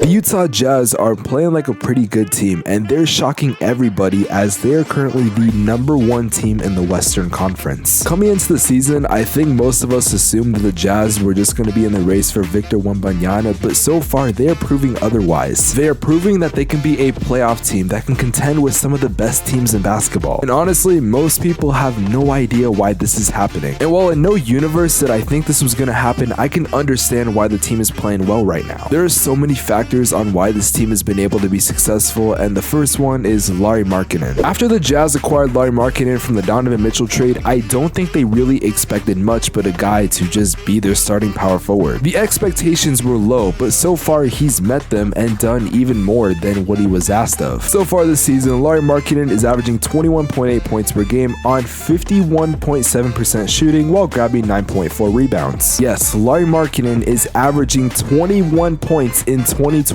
The Utah Jazz are playing like a pretty good team, and they're shocking everybody as they are currently the #1 team in the Western Conference. Coming into the season, I think most of us assumed that the Jazz were just going to be in the race for Victor Wembanyama, but so far they are proving otherwise. They are proving that they can be a playoff team that can contend with some of the best teams in basketball. And honestly, most people have no idea why this is happening. And while in no universe that I think this was going to happen, I can understand why the team is playing well right now. There are so many factors on why this team has been able to be successful, and the first one is Lauri Markkanen. After the Jazz acquired Lauri Markkanen from the Donovan Mitchell trade, I don't think they really expected much but a guy to just be their starting power forward. The expectations were low, but so far he's met them and done even more than what he was asked of. So far this season, Lauri Markkanen is averaging 21.8 points per game on 51.7% shooting while grabbing 9.4 rebounds. Yes, Lauri Markkanen is averaging 21 points in 2022,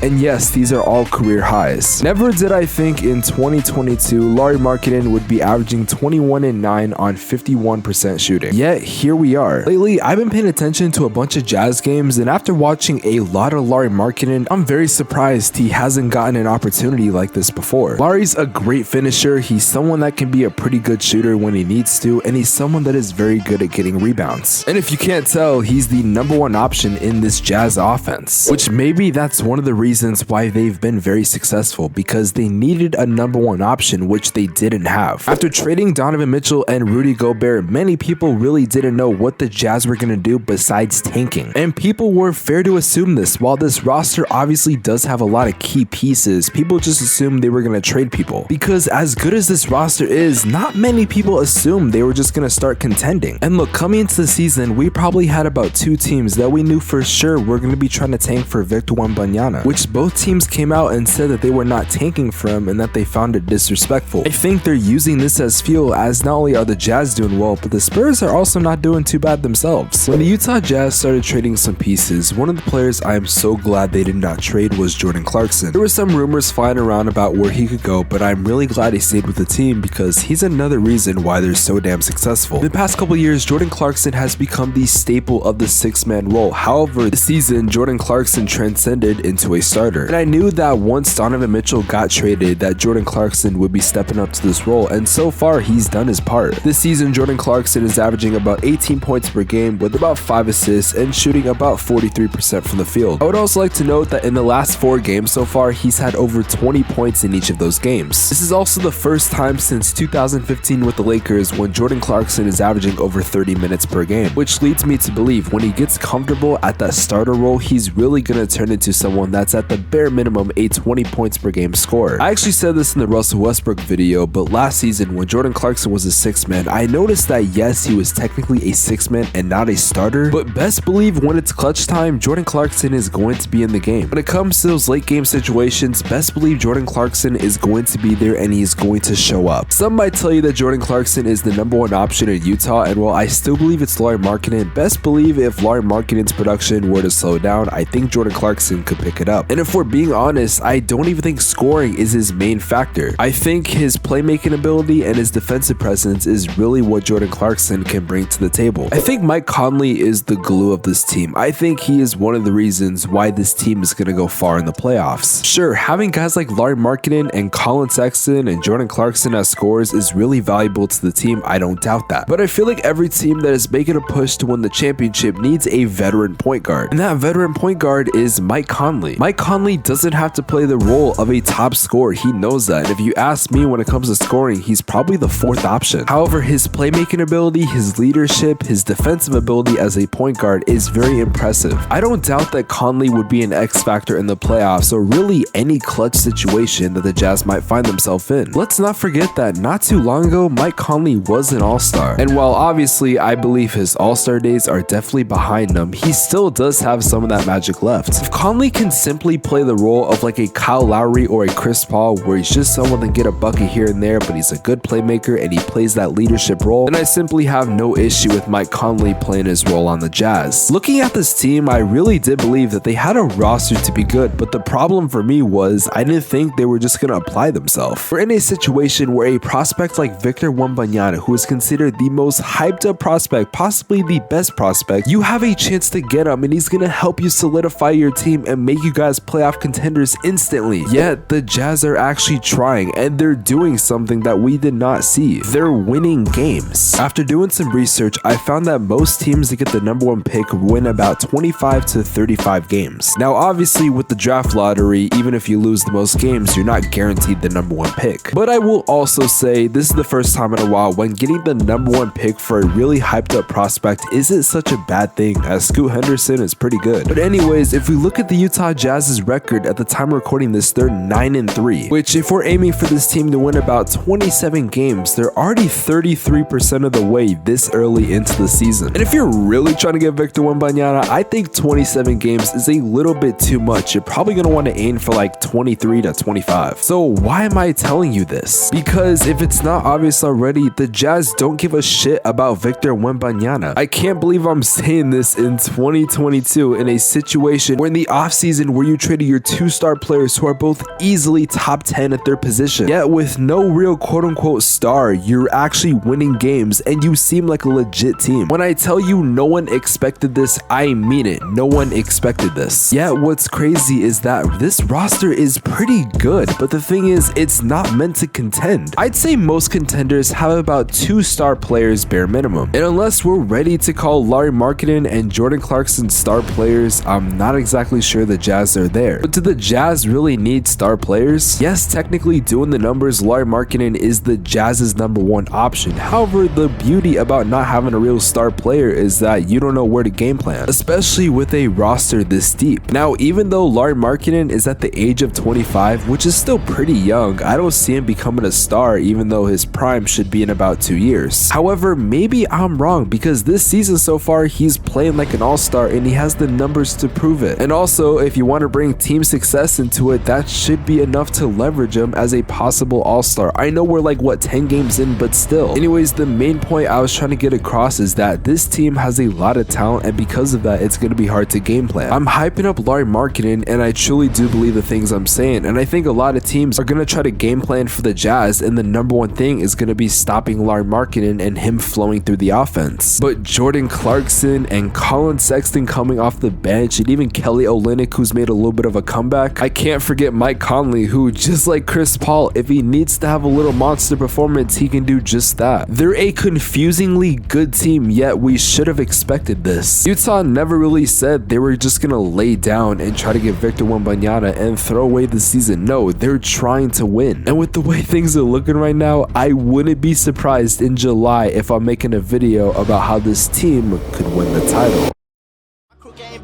and yes, these are all career highs. Never did I think in 2022 Lauri Markkanen would be averaging 21 and 9 on 51% shooting. Yet here we are. Lately, I've been paying attention to a bunch of Jazz games, and after watching a lot of Lauri Markkanen, I'm very surprised he hasn't gotten an opportunity like this before. Lauri's a great finisher. He's someone that can be a pretty good shooter when he needs to, and he's someone that is very good at getting rebounds. And if you can't tell, he's the #1 option in this Jazz offense, which maybe that's one of the reasons why they've been very successful, because they needed a #1 option, which they didn't have. After trading Donovan Mitchell and Rudy Gobert, many people really didn't know what the Jazz were going to do besides tanking. And people were fair to assume this. While this roster obviously does have a lot of key pieces, people just assumed they were going to trade people. Because as good as this roster is, not many people assumed they were just going to start contending. And look, coming into the season, we probably had about 2 teams that we knew for sure were going to be trying to tank for Victor Wembanyama, which both teams came out and said that they were not tanking for him and that they found it disrespectful. I think they're using this as fuel, as not only are the Jazz doing well, but the Spurs are also not doing too bad themselves. When the Utah Jazz started trading some pieces, one of the players I am so glad they did not trade was Jordan Clarkson. There were some rumors flying around about where he could go, but I'm really glad he stayed with the team because he's another reason why they're so damn successful. In the past couple years, Jordan Clarkson has become the staple of the 6-man role. However, this season, Jordan Clarkson transcended into a starter. And I knew that once Donovan Mitchell got traded, that Jordan Clarkson would be stepping up to this role, and so far he's done his part. This season, Jordan Clarkson is averaging about 18 points per game with about 5 assists and shooting about 43% from the field. I would also like to note that in the last 4 games so far, he's had over 20 points in each of those games. This is also the first time since 2015 with the Lakers when Jordan Clarkson is averaging over 30 minutes per game, which leads me to believe when he gets comfortable at that starter role, he's really going to turn into someone that's at the bare minimum a 20 points per game scorer. I actually said this in the Russell Westbrook video, but last season when Jordan Clarkson was a 6-man, I noticed that yes, he was technically a 6-man and not a starter, but best believe when it's clutch time, Jordan Clarkson is going to be in the game. When it comes to those late game situations, best believe Jordan Clarkson is going to be there and he's going to show up. Some might tell you that Jordan Clarkson is the #1 option in Utah, and while I still believe it's Lauri Markkanen, best believe if Lauri Markkanen's production were to slow down, I think Jordan Clarkson could pick it up. And if we're being honest, I don't even think scoring is his main factor. I think his playmaking ability and his defensive presence is really what Jordan Clarkson can bring to the table. I think Mike Conley is the glue of this team. I think he is one of the reasons why this team is going to go far in the playoffs. Sure, having guys like Lauri Markkanen and Colin Sexton and Jordan Clarkson as scorers is really valuable to the team, I don't doubt that. But I feel like every team that is making a push to win the championship needs a veteran point guard. And that veteran point guard is Mike Conley. Mike Conley doesn't have to play the role of a top scorer. He knows that. And if you ask me, when it comes to scoring, he's probably the 4th option. However, his playmaking ability, his leadership, his defensive ability as a point guard is very impressive. I don't doubt that Conley would be an X factor in the playoffs or really any clutch situation that the Jazz might find themselves in. Let's not forget that not too long ago, Mike Conley was an all-star. And while obviously I believe his all-star days are definitely behind him, he still does have some of that magic left. If Conley can simply play the role of like a Kyle Lowry or a Chris Paul, where he's just someone that get a bucket here and there, but he's a good playmaker and he plays that leadership role, then I simply have no issue with Mike Conley playing his role on the Jazz. Looking at this team, I really did believe that they had a roster to be good, but the problem for me was I didn't think they were just going to apply themselves. We're in a situation where a prospect like Victor Wembanyama, who is considered the most hyped up prospect, possibly the best prospect, you have a chance to get him and he's going to help you solidify your team team and make you guys playoff contenders instantly. Yet the Jazz are actually trying, and they're doing something that we did not see. They're winning games. After doing some research, I found that most teams that get the #1 pick win about 25 to 35 games. Now obviously with the draft lottery, even if you lose the most games, you're not guaranteed the #1 pick. But I will also say this is the first time in a while when getting the #1 pick for a really hyped up prospect isn't such a bad thing, as Scoot Henderson is pretty good. But anyways, if we look at the Utah Jazz's record at the time of recording this, they're 9-3, which if we're aiming for this team to win about 27 games, they're already 33% of the way this early into the season. And if you're really trying to get Victor Wembanyama, I think 27 games is a little bit too much. You're probably going to want to aim for like 23 to 25. So why am I telling you this? Because if it's not obvious already, the Jazz don't give a shit about Victor Wembanyama. I can't believe I'm saying this in 2022 in a situation where in the offseason where you traded your 2-star players who are both easily top 10 at their position. Yet with no real quote-unquote star, you're actually winning games and you seem like a legit team. When I tell you no one expected this, I mean it. No one expected this. Yet what's crazy is that this roster is pretty good, but the thing is, it's not meant to contend. I'd say most contenders have about 2-star players bare minimum. And unless we're ready to call Lauri Markkanen and Jordan Clarkson star players, I'm not exactly sure the Jazz are there. But do the Jazz really need star players? Yes, technically doing the numbers, Lauri Markkanen is the Jazz's #1 option. However, the beauty about not having a real star player is that you don't know where to game plan, especially with a roster this deep. Now, even though Lauri Markkanen is at the age of 25, which is still pretty young, I don't see him becoming a star even though his prime should be in about 2 years. However, maybe I'm wrong because this season so far, he's playing like an all-star and he has the numbers to prove it. And also, if you want to bring team success into it, that should be enough to leverage him as a possible all-star. I know we're like, what, 10 games in, but still. Anyways, the main point I was trying to get across is that this team has a lot of talent, and because of that, it's going to be hard to game plan. I'm hyping up Lauri Markkanen, and I truly do believe the things I'm saying, and I think a lot of teams are going to try to game plan for the Jazz, and the #1 thing is going to be stopping Lauri Markkanen and him flowing through the offense. But Jordan Clarkson and Colin Sexton coming off the bench, and even Kelly Olynyk, who's made a little bit of a comeback. I can't forget Mike Conley, who, just like Chris Paul, if he needs to have a little monster performance, he can do just that. They're a confusingly good team, yet we should have expected this. Utah never really said they were just gonna lay down and try to get Victor Wembanyama and throw away the season. No, they're trying to win. And with the way things are looking right now, I wouldn't be surprised in July if I'm making a video about how this team could win the title.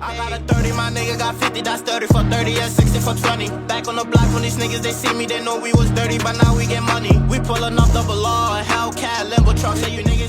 I got a 30, my nigga got 50, that's 30 for 30, yeah, 60 for 20. Back on the block when these niggas, they see me, they know we was dirty, but now we get money. We pulling off double law, Hellcat, Limbo truck, say you niggas